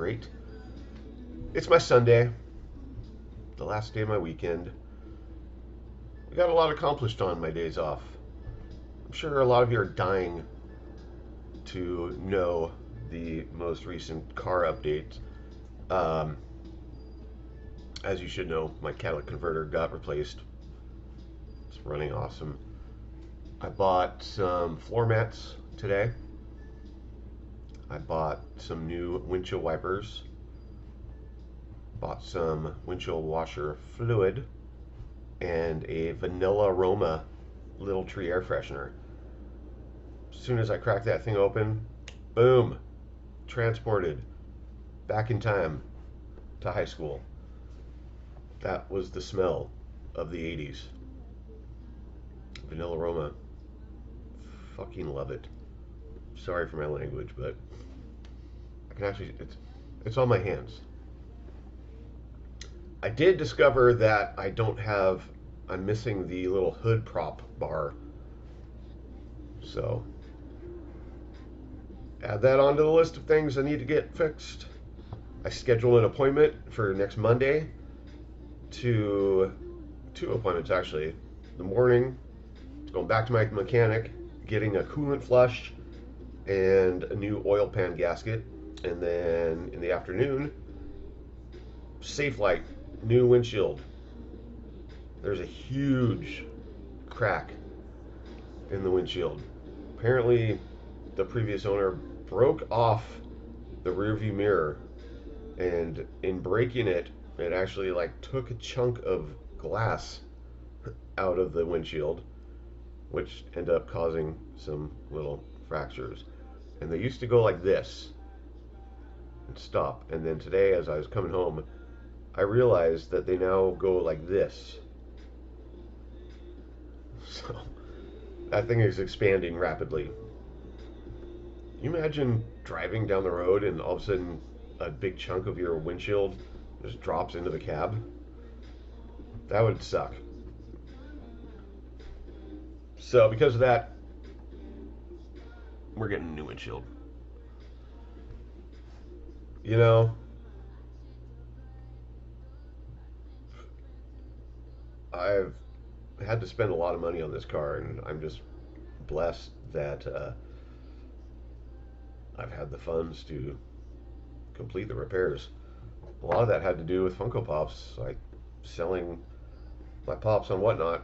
great. It's my Sunday, the last day of my weekend. I got a lot accomplished on my days off. I'm sure a lot of you are dying to know the most recent car update. Um, as you should know, my catalytic converter got replaced. It's running awesome. I bought some floor mats today. I bought some new windshield wipers. Bought some windshield washer fluid and a vanilla aroma little tree air freshener. As soon as I cracked that thing open, boom, transported back in time to high school. That was the smell of the 80s. Vanilla aroma. Fucking love it. Sorry for my language, but I can actually, it's on my hands. I did discover that I'm missing the little hood prop bar. So, add that onto the list of things I need to get fixed. I scheduled an appointment for next Monday two appointments actually. The morning, going back to my mechanic, getting a coolant flush and a new oil pan gasket. And then in the afternoon, safe light, new windshield. There's a huge crack in the windshield. Apparently, the previous owner broke off the rearview mirror, and in breaking it, it actually like took a chunk of glass out of the windshield, which ended up causing some little fractures. And they used to go like this and stop. And then today, as I was coming home, I realized that they now go like this. So that thing is expanding rapidly. You imagine driving down the road and all of a sudden a big chunk of your windshield just drops into the cab? That would suck. So because of that, we're getting a new windshield. You know, I've had to spend a lot of money on this car, and I'm just blessed that I've had the funds to complete the repairs. A lot of that had to do with Funko Pops, like selling my Pops on Whatnot.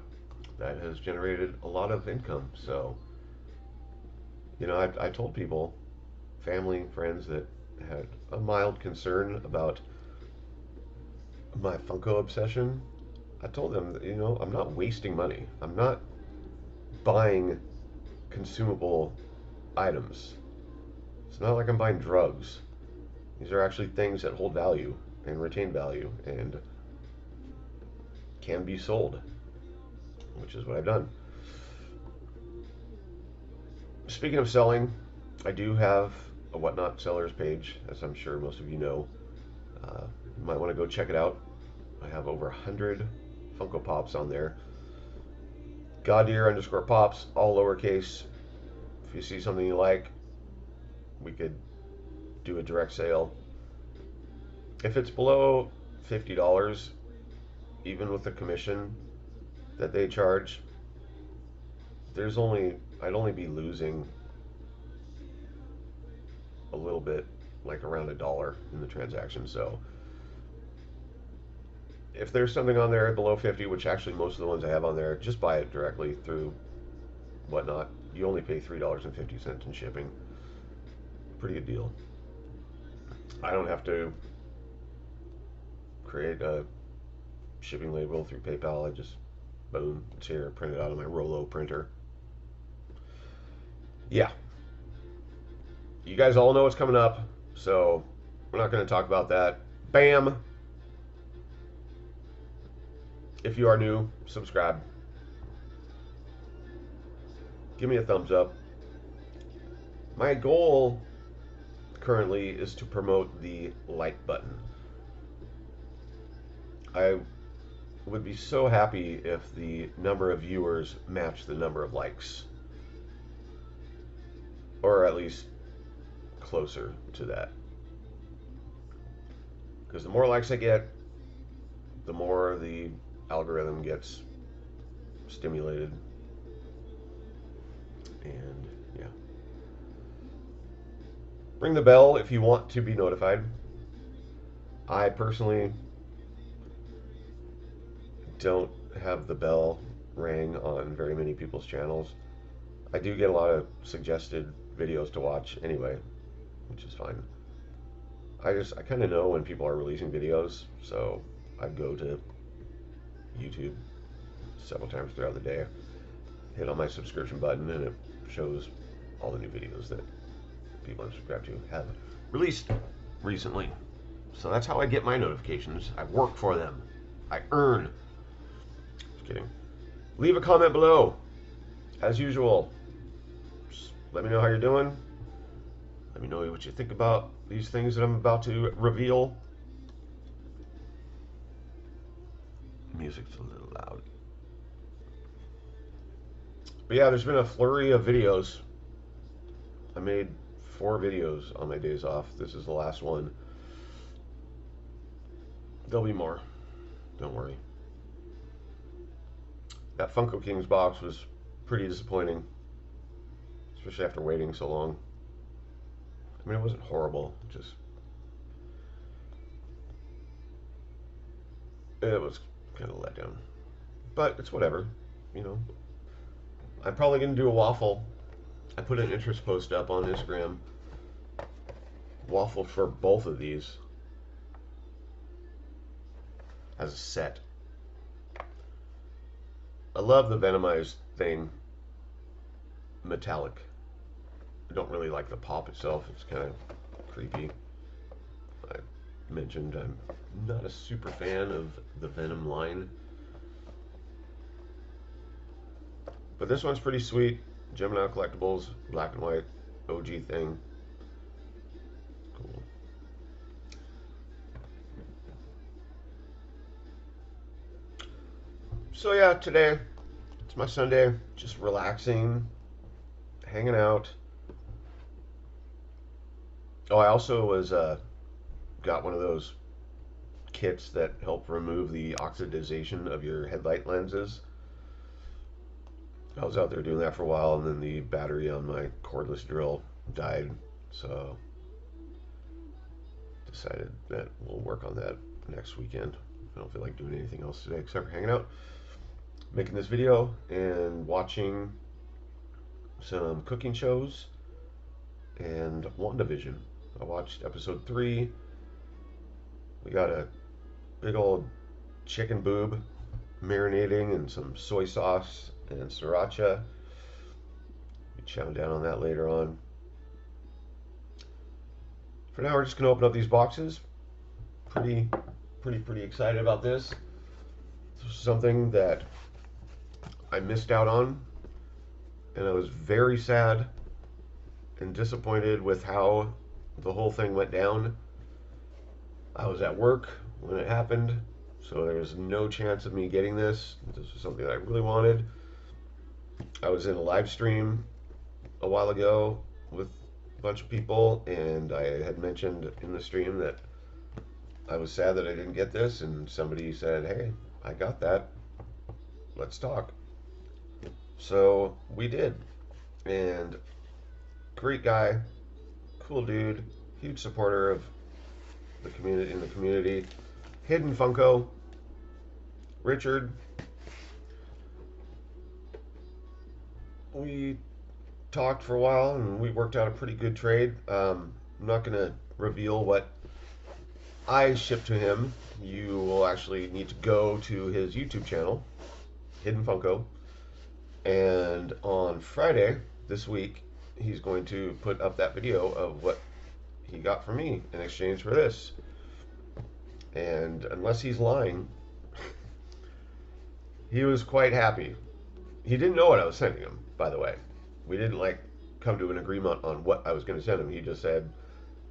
That has generated a lot of income. So, I told people, family, friends that had a mild concern about my Funko obsession. I told them that, I'm not wasting money. I'm not buying consumable items. It's not like I'm buying drugs. These are actually things that hold value and retain value and can be sold, which is what I've done. Speaking of selling, I do have a Whatnot sellers page, as I'm sure most of you know. You might want to go check it out. I have over 100 Funko Pops on there. Gaudier_Pops, all lowercase. If you see something you like, we could do a direct sale. If it's below $50, even with the commission that they charge, I'd only be losing a little bit, like around $1 in the transaction. So if there's something on there below 50, which actually most of the ones I have on there, just buy it directly through Whatnot. You only pay $3.50 in shipping. Pretty good deal. I don't have to create a shipping label through PayPal. I just, boom, it's here, print it out on my Rollo printer. Yeah. You guys all know what's coming up, so we're not going to talk about that. Bam! If you are new, subscribe. Give me a thumbs up. My goal currently is to promote the like button. I would be so happy if the number of viewers matched the number of likes, or at least closer to that. Because the more likes I get, the more the algorithm gets stimulated. And yeah. Ring the bell if you want to be notified. I personally don't have the bell rang on very many people's channels. I do get a lot of suggested videos to watch anyway, which is fine. I kind of know when people are releasing videos, so I go to YouTube several times throughout the day, hit on my subscription button, and it shows all the new videos that people I'm subscribed to have released recently. So that's how I get my notifications. I work for them. I earn. Just kidding. Leave a comment below. As usual, just let me know how you're doing. Let me know what you think about these things that I'm about to reveal. Music's a little loud. But yeah, there's been a flurry of videos. I made 4 videos on my days off. This is the last one. There'll be more. Don't worry. That Funko Kings box was pretty disappointing, especially after waiting so long. I mean, it wasn't horrible, just it was kind of let down. But it's whatever, you know. I'm probably going to do a waffle. I put an interest post up on Instagram. Waffle for both of these as a set. I love the Venomized thing. Metallic. I don't really like the pop itself. It's kind of creepy. I mentioned I'm not a super fan of the Venom line. But this one's pretty sweet. Gemini Collectibles, black and white, OG thing. Cool. So yeah, today, it's my Sunday. Just relaxing, hanging out. Oh, I also was got one of those kits that help remove the oxidization of your headlight lenses. I was out there doing that for a while, and then the battery on my cordless drill died, so decided that we'll work on that next weekend. I don't feel like doing anything else today except for hanging out, making this video, and watching some cooking shows and WandaVision. I watched episode 3. We got a big old chicken boob marinating in some soy sauce and sriracha. Be chowing down on that later on. For now, we're just gonna open up these boxes. Pretty excited about this. This is something that I missed out on, and I was very sad and disappointed with how the whole thing went down. I was at work when it happened, so there was no chance of me getting this. This was something that I really wanted. I was in a live stream a while ago with a bunch of people, and I had mentioned in the stream that I was sad that I didn't get this, and somebody said, hey, I got that. Let's talk. So we did, and great guy, cool dude, huge supporter of the community. Hidden Funko, Richard. We talked for a while, and we worked out a pretty good trade. I'm not going to reveal what I shipped to him. You will actually need to go to his YouTube channel, Hidden Funko, and on Friday this week, he's going to put up that video of what he got from me in exchange for this. And unless he's lying, he was quite happy. He didn't know what I was sending him, by the way. We didn't like come to an agreement on what I was going to send him. He just said,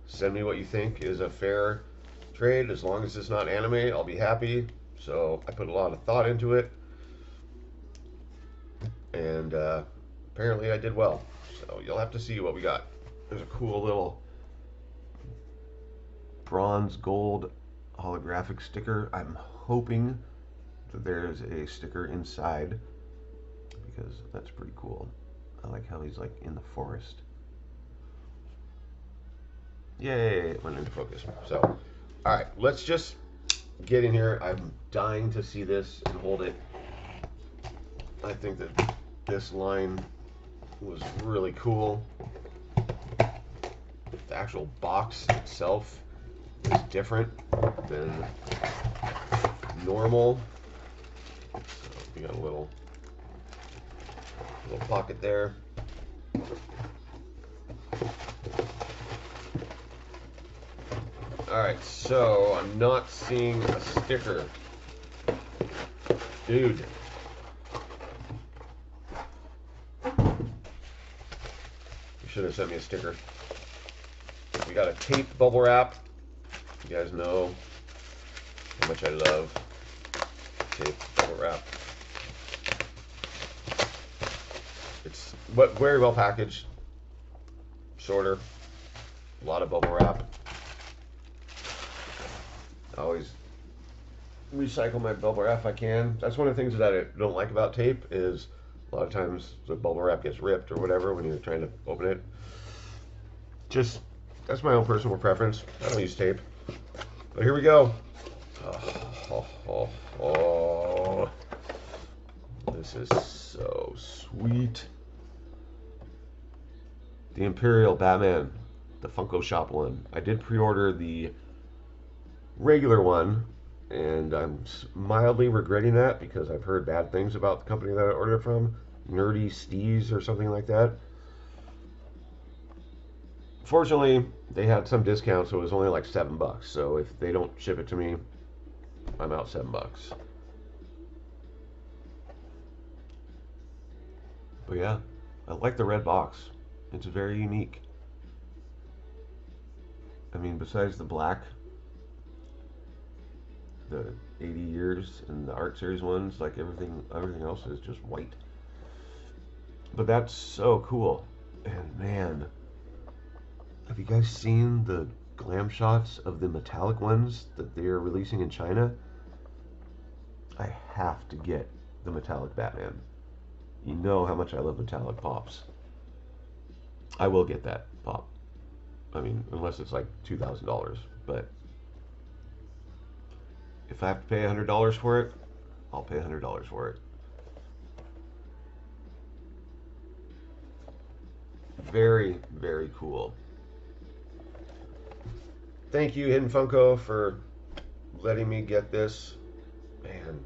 send me what you think is a fair trade. As long as it's not anime, I'll be happy. So I put a lot of thought into it, and apparently I did well. So you'll have to see what we got. There's a cool little bronze gold holographic sticker. I'm hoping that there's a sticker inside because that's pretty cool. I like how he's like in the forest. Yay, it went into focus. So, all right, let's just get in here. I'm dying to see this and hold it. I think that this line was really cool. The actual box itself is different than normal. So you got a little pocket there. Alright, so I'm not seeing a sticker. Dude. You should have sent me a sticker. We got a taped bubble wrap. You guys know how much I love taped bubble wrap. It's very well packaged. Shorter. A lot of bubble wrap. I always recycle my bubble wrap if I can. That's one of the things that I don't like about tape is a lot of times the bubble wrap gets ripped or whatever when you're trying to open it. Just, that's my own personal preference. I don't use tape. But here we go. Oh. This is so sweet. The Imperial Batman, the Funko Shop one. I did pre-order the regular one, and I'm mildly regretting that because I've heard bad things about the company that I ordered from, Nerdy Steez or something like that. Fortunately, they had some discount, so it was only like $7. So if they don't ship it to me, I'm out $7. But yeah, I like the red box. It's very unique. I mean, besides the black, the 80 years and the art series ones, like everything else is just white. But that's so cool. And man, have you guys seen the glam shots of the metallic ones that they are releasing in China? I have to get the metallic Batman. You know how much I love metallic pops. I will get that pop. I mean, unless it's like $2,000, but if I have to pay $100 for it, I'll pay $100 for it. Very, very cool. Thank you, Hidden Funko, for letting me get this. Man,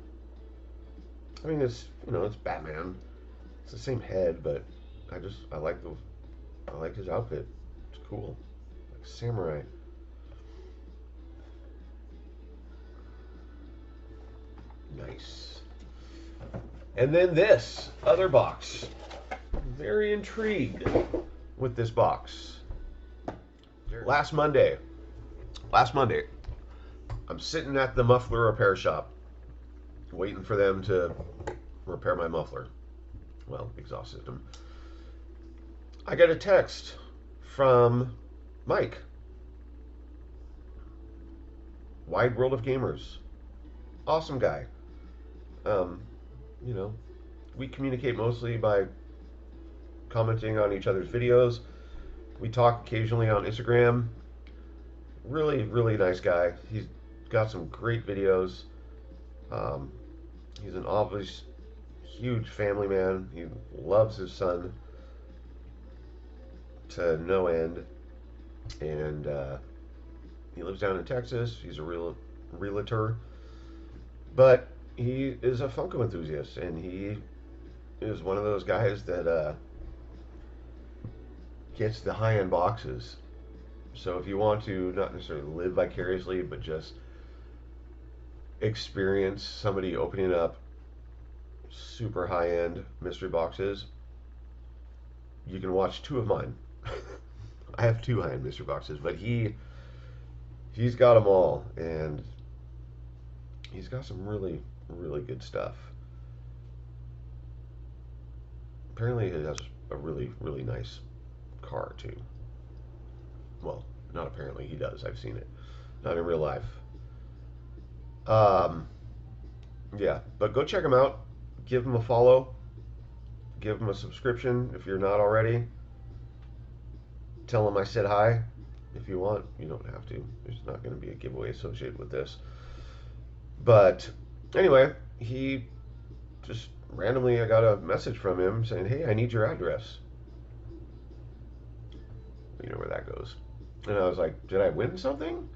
I mean, it's, you know, it's Batman. It's the same head, but I like his outfit. It's cool, like samurai. Nice. And then this other box. Very intrigued with this box. Last Monday, I'm sitting at the muffler repair shop, waiting for them to repair my muffler. Well, exhaust system. I get a text from Mike. Wide World of Gamers. Awesome guy. You know, we communicate mostly by commenting on each other's videos. We talk occasionally on Instagram. Really, really nice guy. He's got some great videos. He's an obvious huge family man. He loves his son to no end. And he lives down in Texas. He's a realtor. But he is a Funko enthusiast, and he is one of those guys that gets the high-end boxes. So if you want to not necessarily live vicariously, but just experience somebody opening up super high-end mystery boxes, you can watch two of mine. I have two high-end mystery boxes, but he's got them all, and he's got some really, really good stuff. Apparently he has a really, really nice car too. Well, not apparently, he does. I've seen it. Not in real life. Um, yeah, but go check him out. Give him a follow. Give him a subscription if you're not already. Tell him I said hi. If you want, you don't have to. There's not going to be a giveaway associated with this. But anyway, he just randomly, I got a message from him saying, "Hey, I need your address." You know where that goes. And I was like, "Did I win something?"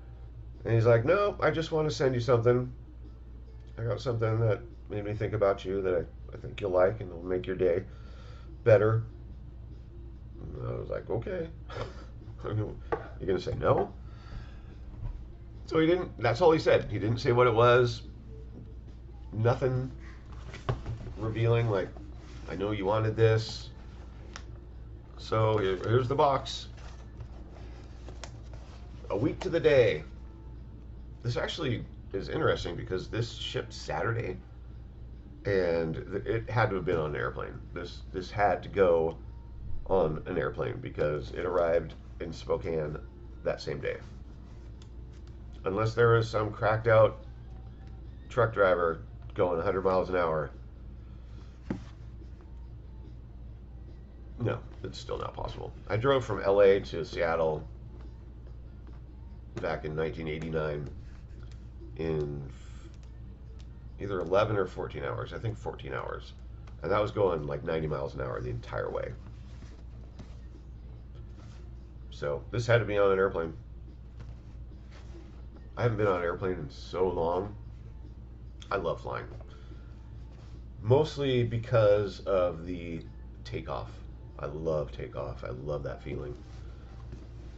And he's like, "No, I just want to send you something. I got something that made me think about you that I think you'll like and it'll make your day better." And I was like, "Okay." You're going to say no? So he didn't, that's all he said. He didn't say what it was. Nothing revealing, like, "I know you wanted this. So here's the box. A week to the day." This actually is interesting because this shipped Saturday, and it had to have been on an airplane. This had to go on an airplane because it arrived in Spokane that same day. Unless there was some cracked out truck driver going 100 miles an hour. No, it's still not possible. I drove from LA to Seattle back in 1989 in either 11 or 14 hours. I think 14 hours. And that was going like 90 miles an hour the entire way. So this had to be on an airplane. I haven't been on an airplane in so long. I love flying. Mostly because of the takeoff. I love takeoff. I love that feeling.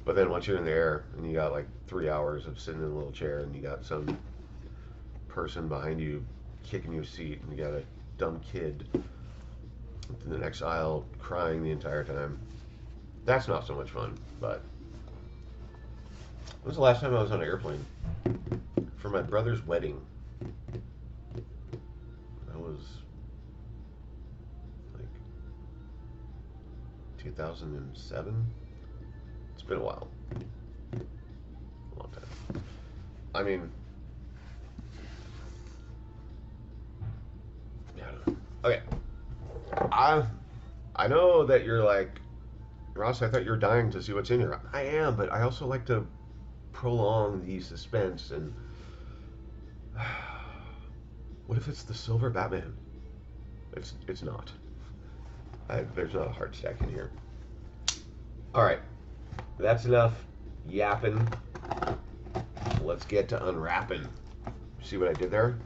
But then once you're in the air and you got like 3 hours of sitting in a little chair and you got some person behind you kicking your seat and you got a dumb kid in the next aisle crying the entire time, that's not so much fun. But when was the last time I was on an airplane? For my brother's wedding. That was like 2007. It's been a while. A long time. I mean, yeah, I don't know. Okay. I know that you're like, "Ross, I thought you were dying to see what's in here." I am, but I also like to prolong the suspense. And what if it's the silver Batman? It's not. There's not a heart stack in here. All right, that's enough yapping. Let's get to unwrapping. See what I did there?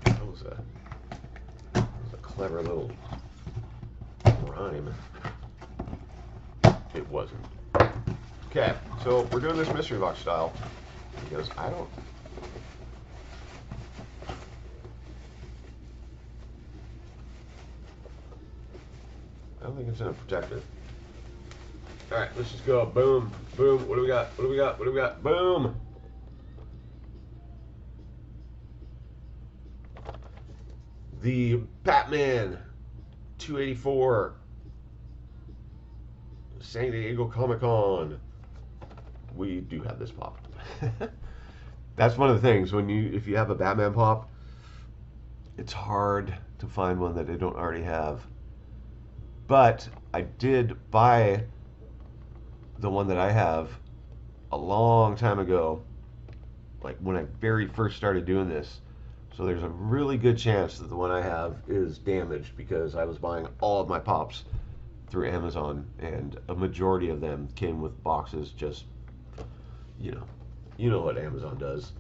That was a clever little rhyme. It wasn't. Okay, so we're doing this mystery box style because I don't think it's in a protector. All right, let's just go. Boom, boom. What do we got? What do we got? What do we got? Boom. The Batman 284 San Diego Comic-Con. We do have this pop. That's one of the things when if you have a Batman pop, it's hard to find one that they don't already have. But I did buy the one that I have a long time ago, like when I very first started doing this. So there's a really good chance that the one I have is damaged because I was buying all of my pops through Amazon, and a majority of them came with boxes. Just you know what Amazon does.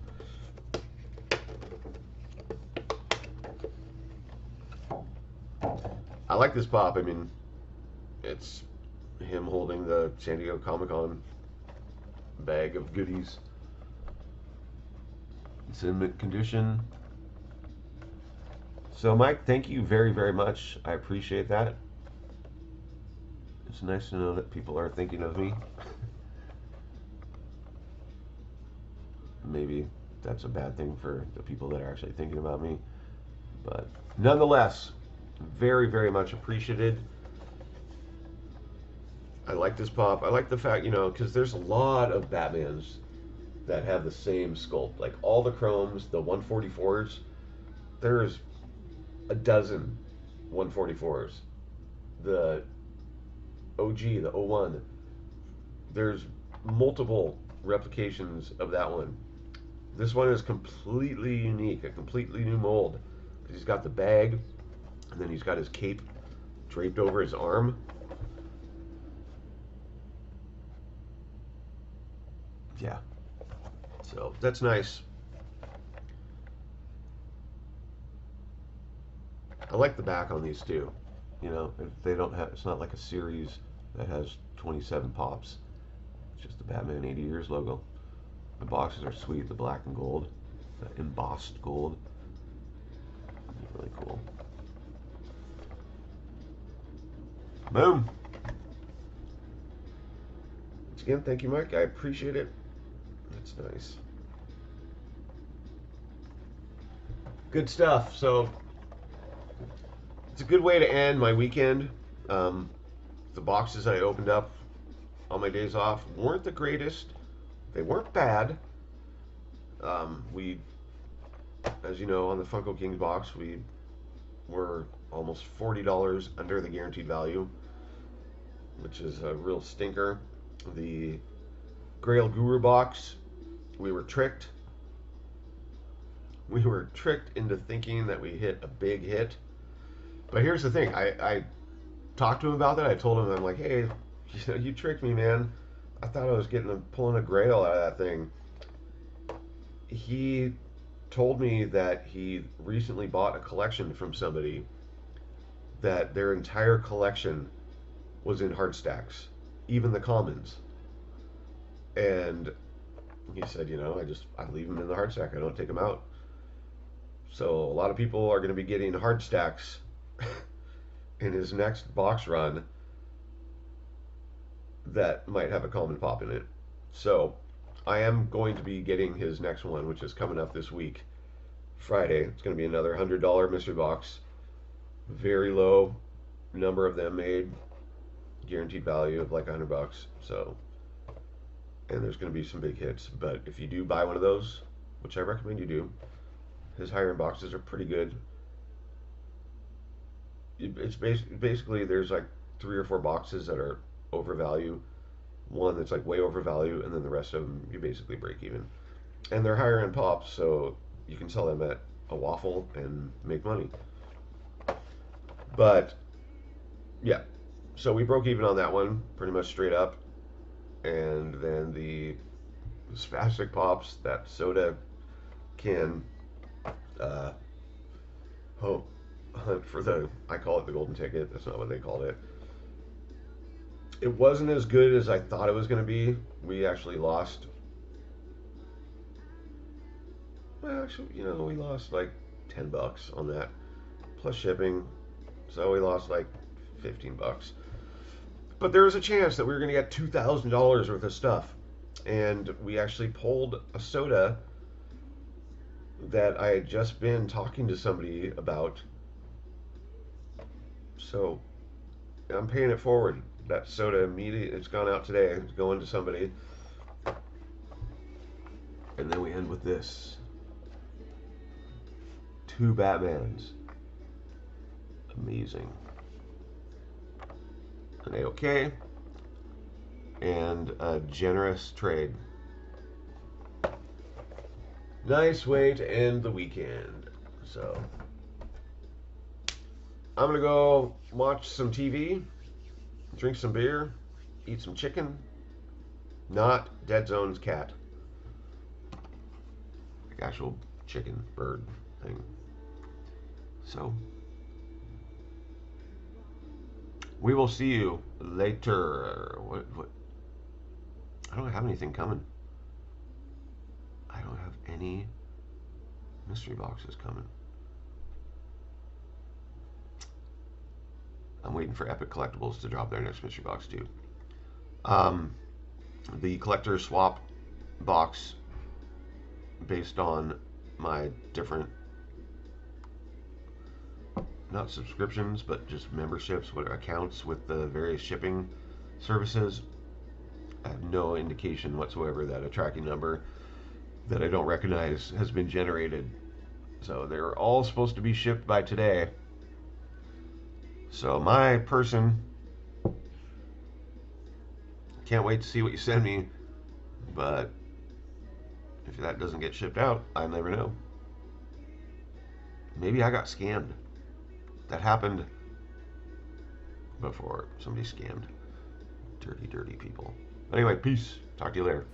I like this pop. I mean, it's him holding the San Diego Comic-Con bag of goodies. It's in mint condition. So Mike, thank you very, very much. I appreciate that. It's nice to know that people are thinking of me. Maybe that's a bad thing for the people that are actually thinking about me. But nonetheless, very, very much appreciated. I like this pop. I like the fact, because there's a lot of Batmans that have the same sculpt. Like all the chromes, the 144s, there's a dozen 144s. The OG, the O1, there's multiple replications of that one. This one is completely unique, a completely new mold. Because he's got the bag, and then he's got his cape draped over his arm. Yeah. So that's nice. I like the back on these too. You know, if they don't have, it's not like a series that has 27 pops. It's just the Batman 80 Years logo. The boxes are sweet, the black and gold, the embossed gold. Really cool. Boom. Once again, thank you, Mike. I appreciate it. That's nice. Good stuff. So it's a good way to end my weekend. The boxes I opened up on my days off weren't the greatest. They weren't bad. We, as you know, on the Funko Kings box, we were almost $40 under the guaranteed value, which is a real stinker. The Grail Guru box, we were tricked. We were tricked into thinking that we hit a big hit. But here's the thing. I talked to him about that. I told him, I'm like, hey, you tricked me, man. I thought I was pulling a Grail out of that thing. He told me that he recently bought a collection from somebody that their entire collection was in hard stacks, even the commons. And he said, you know, I leave them in the hard stack. I don't take them out. So a lot of people are going to be getting hard stacks in his next box run that might have a common pop in it. So I am going to be getting his next one, which is coming up this week, Friday. It's going to be another $100 mystery box. Very low number of them made, guaranteed value of like $100. So, and there's going to be some big hits. But if you do buy one of those, which I recommend you do, his higher end boxes are pretty good. It's basically there's like 3 or 4 boxes that are overvalue, one that's like way overvalue, and then the rest of them you basically break even. And they're higher end pops, so you can sell them at a waffle and make money. But yeah, so we broke even on that one pretty much straight up. And then the spastic pops, that soda can hunt for the, I call it the golden ticket. That's not what they called it. It wasn't as good as I thought it was going to be. We actually lost. Well, actually, you know, we lost like $10 on that, plus shipping. So we lost like $15. But there was a chance that we were going to get $2,000 worth of stuff. And we actually pulled a soda that I had just been talking to somebody about. So I'm paying it forward. That soda immediately, it's gone out today. It's going to somebody. And then we end with this. 2 Batmans. Amazing. An AOK. And a generous trade. Nice way to end the weekend. So I'm gonna go watch some TV, drink some beer, eat some chicken. Not Dead Zone's cat. Like actual chicken bird thing. So we will see you later. What? I don't have anything coming. I don't have any mystery boxes coming. I'm waiting for Epic Collectibles to drop their next mystery box too. The collector swap box, based on my different, not subscriptions, but just memberships, what accounts with the various shipping services. I have no indication whatsoever that a tracking number that I don't recognize has been generated. So they're all supposed to be shipped by today. So my person, can't wait to see what you send me, but if that doesn't get shipped out, I never know. Maybe I got scammed. That happened before. Somebody scammed. Dirty, dirty people. Anyway, peace. Talk to you later.